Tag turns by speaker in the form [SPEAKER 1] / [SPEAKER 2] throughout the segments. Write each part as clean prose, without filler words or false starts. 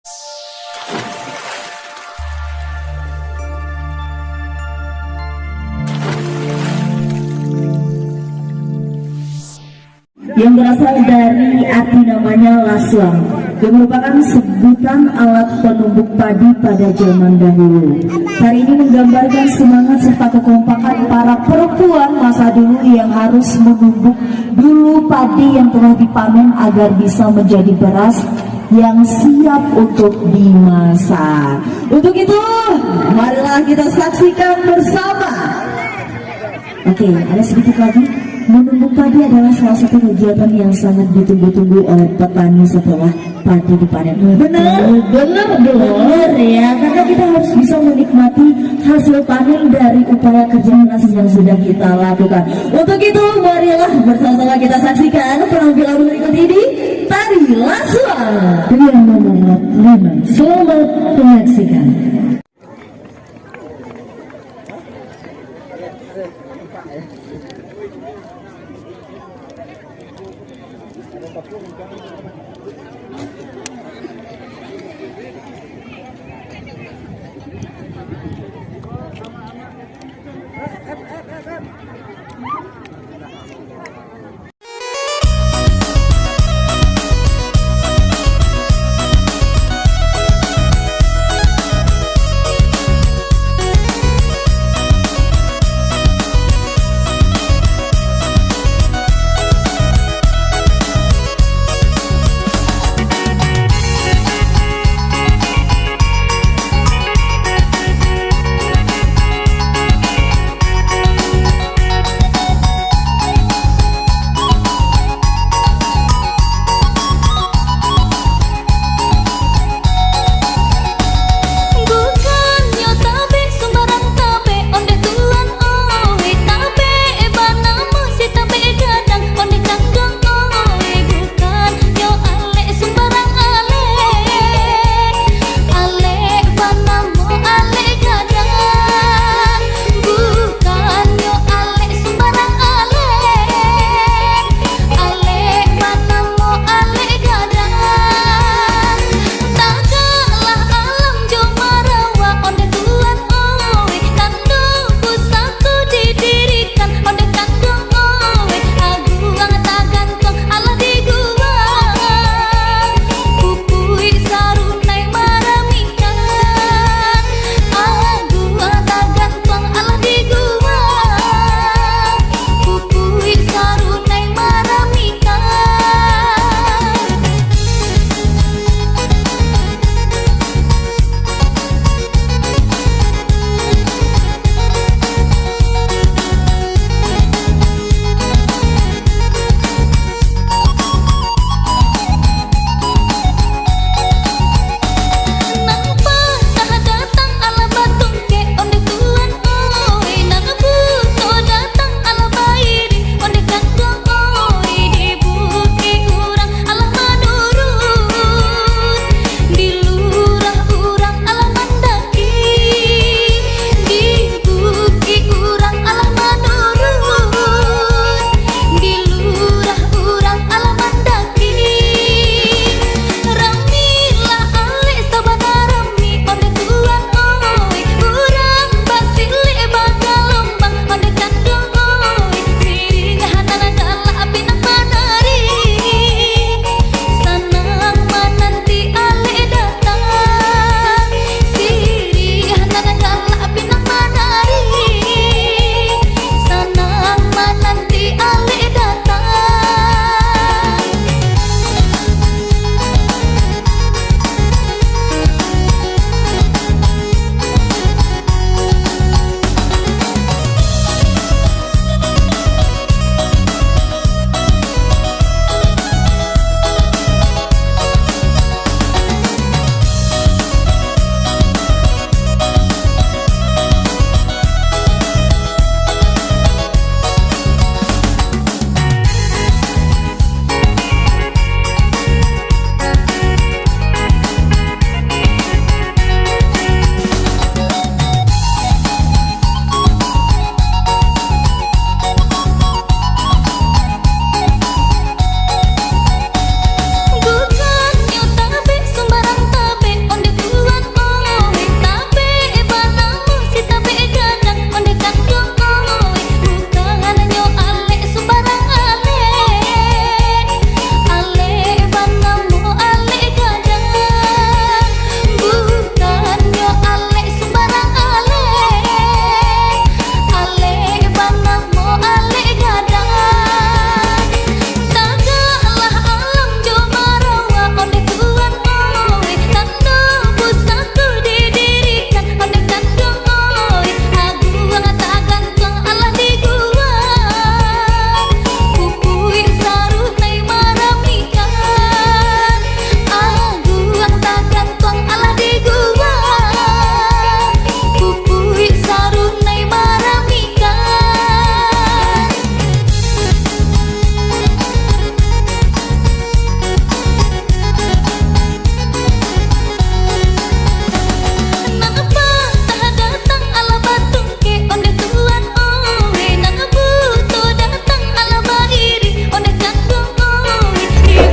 [SPEAKER 1] yang berasal dari arti namanya laswang, yang merupakan sebutan alat penumbuk padi pada zaman dahulu. Hari ini menggambarkan semangat serta kekompakan para perempuan masa dulu yang harus menumbuk dulu padi yang telah dipanen agar bisa menjadi beras yang siap untuk dimasak. Untuk itu, marilah kita saksikan bersama. Oke, ada sedikit lagi. Menumbuk padi adalah salah satu kegiatan yang sangat ditunggu-tunggu oleh petani setelah padi dipanen. Benar ya, karena kita harus bisa menikmati hasil panen dari upaya kerja keras yang sudah kita lakukan. Untuk itu, marilah bersama-sama kita saksikan penampilan berikut ini, tari laswang dengan nomor 5. Selamat menyaksikan.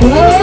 [SPEAKER 1] Wow.